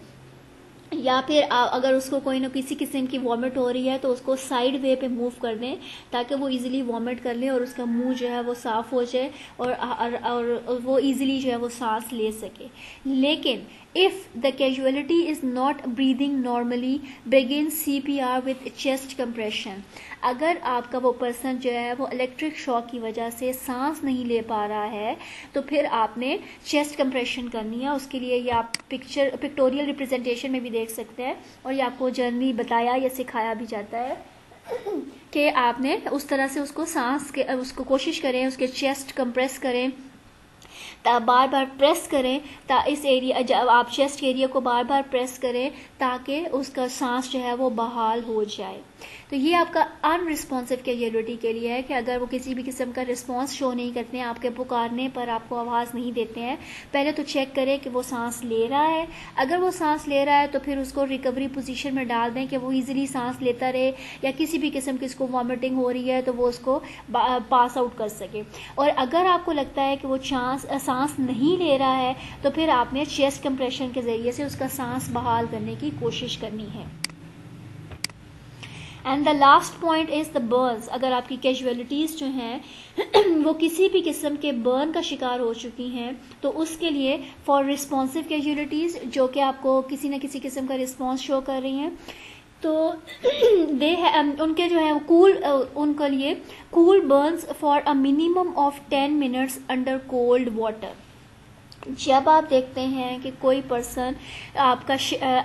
या फिर अगर उसको कोई ना किसी किस्म की वॉमिट हो रही है तो उसको साइड वे पे मूव कर दें ताकि वो इजीली वॉमिट कर ले और उसका मुंह जो है वो साफ हो जाए और वो इजीली जो है वो सांस ले सके। लेकिन if the casualty is not breathing normally begin CPR with chest compression. अगर आपका वो पर्सन जो है वो इलेक्ट्रिक शॉक की वजह से सांस नहीं ले पा रहा है तो फिर आपने चेस्ट कंप्रेशन करनी है। उसके लिए ये आप पिक्टोरियल रिप्रेजेंटेशन में भी देख सकते हैं और ये आपको जर्नली बताया या सिखाया भी जाता है कि आपने उस तरह से उसको उसको कोशिश करें, उसके चेस्ट कंप्रेस करें, बार बार प्रेस करें इस एरिया, जब आप चेस्ट एरिया को बार बार प्रेस करें ताकि उसका सांस जो है वो बहाल हो जाए। तो ये आपका अनरिस्पॉन्सिव कैजुअलिटी के लिए है कि अगर वो किसी भी किस्म का रिस्पॉन्स शो नहीं करते हैं, आपके पुकारने पर आपको आवाज़ नहीं देते हैं, पहले तो चेक करें कि वो सांस ले रहा है। अगर वो सांस ले रहा है तो फिर उसको रिकवरी पोजीशन में डाल दें कि वो इजीली सांस लेता रहे, या किसी भी किस्म की उसको वॉमिटिंग हो रही है तो वो उसको पास आउट कर सके। और अगर आपको लगता है कि वो सांस नहीं ले रहा है तो फिर आपने चेस्ट कंप्रेशन के ज़रिए से उसका सांस बहाल करने की कोशिश करनी है। And the last point is the Burns. अगर आपकी कैजुअलिटीज़ जो हैं वो किसी भी किस्म के बर्न का शिकार हो चुकी हैं तो उसके लिए फॉर रिस्पॉन्सिव कैजुअलिटीज़ जो कि आपको किसी न किसी किस्म का रिस्पॉन्स शो कर रही हैं तो उनके जो है उनके लिए cool Burns for a minimum of 10 minutes under cold water. जब आप देखते हैं कि कोई पर्सन आपका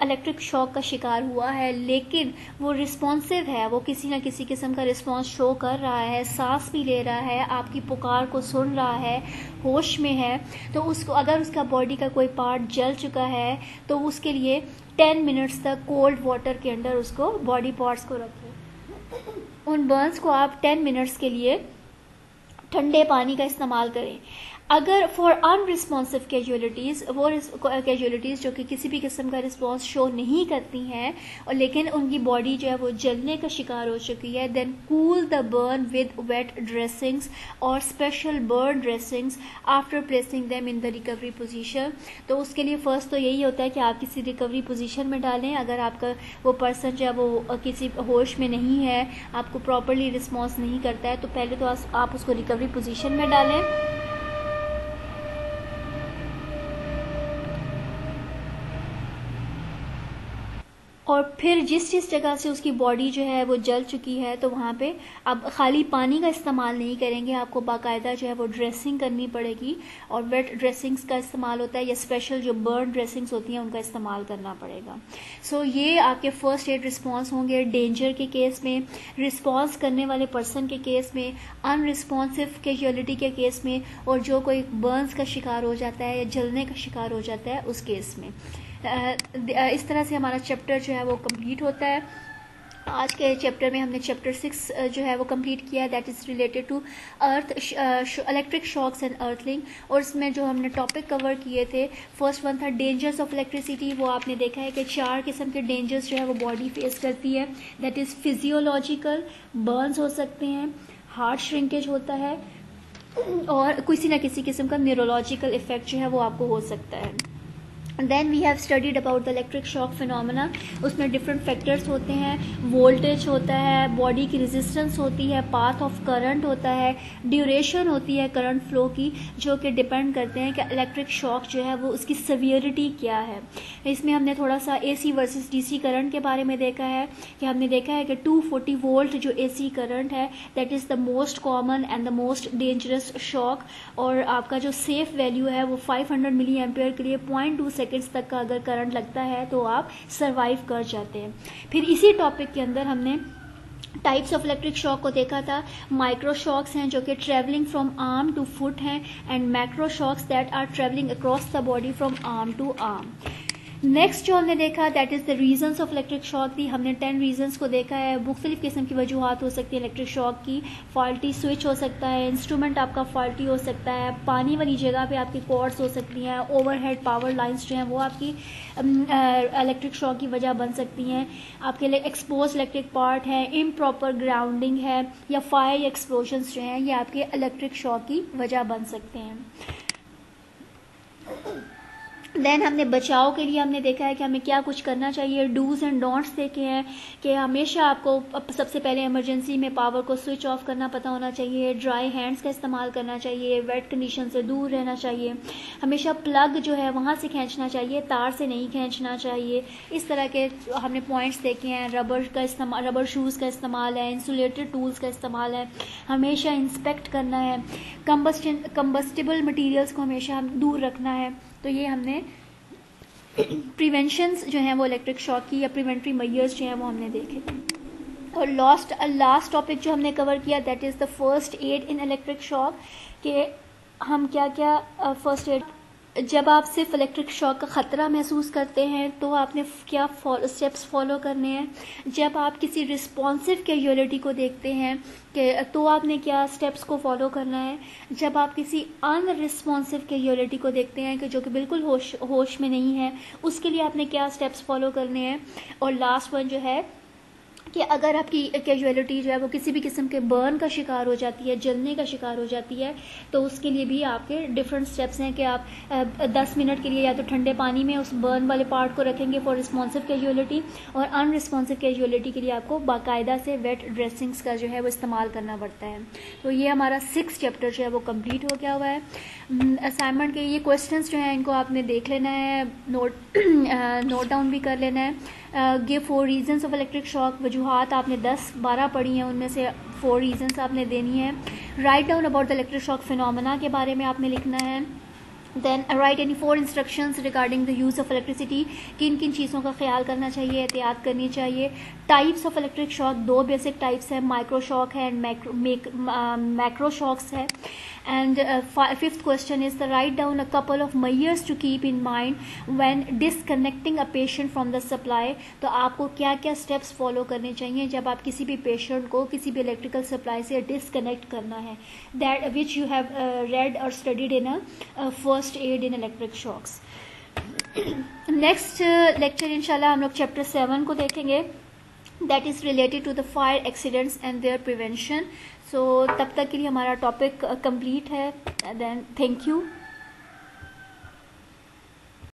इलेक्ट्रिक शॉक का शिकार हुआ है लेकिन वो रिस्पॉन्सिव है, वो किसी न किसी किस्म का रिस्पॉन्स शो कर रहा है, सांस भी ले रहा है, आपकी पुकार को सुन रहा है, होश में है, तो उसको अगर उसका बॉडी का कोई पार्ट जल चुका है तो उसके लिए 10 मिनट्स तक कोल्ड वाटर के अंदर उसको बॉडी पार्ट्स को रखें। उन बर्न्स को आप 10 मिनट्स के लिए ठंडे पानी का इस्तेमाल करें। अगर फॉर अनरिस्पॉन्सिव कैजुअलिटीज़, वो कैजुअलिटीज़ जो कि किसी भी किस्म का रिस्पॉन्स शो नहीं करती हैं और लेकिन उनकी बॉडी जो है वो जलने का शिकार हो चुकी है, then cool the burn with wet dressings और special burn dressings after placing them in the recovery position. तो उसके लिए फ़र्स्ट तो यही होता है कि आप किसी रिकवरी पोजीशन में डालें। अगर आपका वो पर्सन जो है वो किसी होश में नहीं है, आपको प्रॉपरली रिस्पॉन्स नहीं करता है, तो पहले तो आप उसको रिकवरी पोजीशन में डालें। और फिर जिस जगह से उसकी बॉडी जो है वो जल चुकी है तो वहाँ पे अब खाली पानी का इस्तेमाल नहीं करेंगे, आपको बाकायदा जो है वो ड्रेसिंग करनी पड़ेगी और वेट ड्रेसिंग्स का इस्तेमाल होता है या स्पेशल जो बर्न ड्रेसिंग्स होती हैं उनका इस्तेमाल करना पड़ेगा। सो ये आपके फर्स्ट एड रिस्पॉन्स होंगे डेंजर के केस में, रिस्पॉन्स करने वाले पर्सन के केस में, अनरिस्पॉन्सिव कैजुअलिटी के केस में, और जो कोई बर्न्स का शिकार हो जाता है या जलने का शिकार हो जाता है उस केस में। इस तरह से हमारा चैप्टर जो है वो कंप्लीट होता है। आज के चैप्टर में हमने चैप्टर 6 जो है वो कंप्लीट किया है, that is related to earth electric shocks and earthing. और इसमें जो हमने टॉपिक कवर किए थे, फर्स्ट वन था डेंजर्स ऑफ इलेक्ट्रिसिटी। वो आपने देखा है कि 4 किस्म के डेंजर्स जो है वो बॉडी फेस करती है, दैट इज़ फिजियोलॉजिकल, बर्न्स हो सकते हैं, हार्ट श्रिंकेज होता है, और किसी न किसी किस्म का न्यूरोलॉजिकल इफेक्ट जो है वो आपको हो सकता है। Then we have studied about the electric shock phenomena. उसमें डिफरेंट फैक्टर्स होते हैं, वोल्टेज होता है, बॉडी की रेजिस्टेंस होती है, पाथ ऑफ करंट होता है, ड्यूरेशन होती है करंट फ्लो की, जो कि डिपेंड करते हैं कि इलेक्ट्रिक शॉक जो है वो उसकी सीवियरिटी क्या है। इसमें हमने थोड़ा सा एसी वर्सेस डीसी करंट के बारे में देखा है कि हमने देखा है कि 240 वोल्ट जो एसी करंट है that is the most common and the most dangerous shock, और आपका जो सेफ वैल्यू है वो 500 मिली एम्पेयर के लिए 0.2 सेकेंड्स तक का अगर करंट लगता है तो आप सरवाइव कर जाते हैं। फिर इसी टॉपिक के अंदर हमने टाइप्स ऑफ इलेक्ट्रिक शॉक को देखा था। माइक्रो शॉक्स हैं जो कि travelling from arm to foot हैं, and macro shocks that are travelling across the body from arm to arm. Next जो हमने देखा that is the reasons of electric shock दी। हमने 10 रीजंस को देखा है। मुख्तलिफ किस्म की वजूहत हो सकती है इलेक्ट्रिक शॉक की। फॉल्टी स्विच हो सकता है, इंस्ट्रूमेंट आपका फॉल्टी हो सकता है, पानी वाली जगह पे आपकी कॉर्ड्स हो सकती हैं, ओवरहेड पावर लाइंस जो हैं वो आपकी इलेक्ट्रिक शॉक की वजह बन सकती हैं, आपके लिए एक्सपोज इलेक्ट्रिक पार्ट है, इम्प्रॉपर ग्राउंडिंग है, या फायर एक्सप्लोजन्स जो हैं ये आपके इलेक्ट्रिक शॉक की वजह बन सकते हैं। देन हमने बचाव के लिए हमने देखा है कि हमें क्या कुछ करना चाहिए, डूज एंड डोंट्स देखे हैं कि हमेशा आपको सबसे पहले इमरजेंसी में पावर को स्विच ऑफ करना पता होना चाहिए, ड्राई हैंड्स का इस्तेमाल करना चाहिए, वेट कंडीशन से दूर रहना चाहिए, हमेशा प्लग जो है वहाँ से खींचना चाहिए, तार से नहीं खींचना चाहिए। इस तरह के हमने पॉइंट्स देखे हैं। रबर शूज़ का इस्तेमाल है, इंसुलेटेड टूल्स का इस्तेमाल है, हमेशा इंस्पेक्ट करना है, कंबस्टिबल मटीरियल्स को हमेशा दूर रखना है। तो ये हमने प्रिवेंशंस जो हैं वो इलेक्ट्रिक शॉक की या प्रिवेंटरी मेजर्स जो हैं वो हमने देखे थे। और लास्ट टॉपिक जो हमने कवर किया that is the first aid in electric shock, कि हम क्या क्या फर्स्ट एड, जब आप सिर्फ इलेक्ट्रिक शॉक का ख़तरा महसूस करते हैं तो आपने क्या स्टेप्स फॉलो करने हैं, जब आप किसी रिस्पॉन्सिव कैजुअलिटी को देखते हैं कि तो आपने क्या स्टेप्स को फॉलो करना है, जब आप किसी अनरिस्पॉन्सिव कैजुअलिटी को देखते हैं कि जो कि बिल्कुल होश में नहीं है उसके लिए आपने क्या स्टेप्स फॉलो करने हैं, और लास्ट वन जो है कि अगर आपकी कैजुअलिटी जो है वो किसी भी किस्म के बर्न का शिकार हो जाती है, जलने का शिकार हो जाती है, तो उसके लिए भी आपके डिफरेंट स्टेप्स हैं कि आप 10 मिनट के लिए या तो ठंडे पानी में उस बर्न वाले पार्ट को रखेंगे फॉर रिस्पॉन्सिव कैजुअलिटी, और अनरिस्पॉन्सिव कैजुअलिटी के लिए आपको बाकायदा से वेट ड्रेसिंग्स का जो है वो इस्तेमाल करना पड़ता है। तो ये हमारा 6 चैप्टर जो है वो कम्प्लीट हो गया हुआ है। असाइनमेंट के ये क्वेश्चंस जो हैं इनको आपने देख लेना है, नोट डाउन भी कर लेना है। Give 4 reasons of electric shock, वजूहात आपने 10-12 पढ़ी हैं, उनमें से 4 रीजंस आपने देनी है। Write down about the electric shock phenomena के बारे में आपने लिखना है। Then write any 4 instructions regarding the use of electricity, किन किन चीज़ों का ख्याल करना चाहिए, एहतियात करनी चाहिए। Types of electric shock 2 basic types हैं, माइक्रो शॉक है एंड मैक्रो शॉक्स है। And 5th question is to write down a couple of measures to keep in mind when disconnecting a patient from the supply। तो आपको क्या क्या steps follow करने चाहिए जब आप किसी भी patient को किसी भी electrical supply से disconnect करना है, that which you have read or studied in a first aid in electric shocks। next lecture इंशाल्लाह हम लोग chapter 7 को देखेंगे, that is related to the fire accidents and their prevention। सो तब तक के लिए हमारा टॉपिक कंप्लीट है। Then thank you.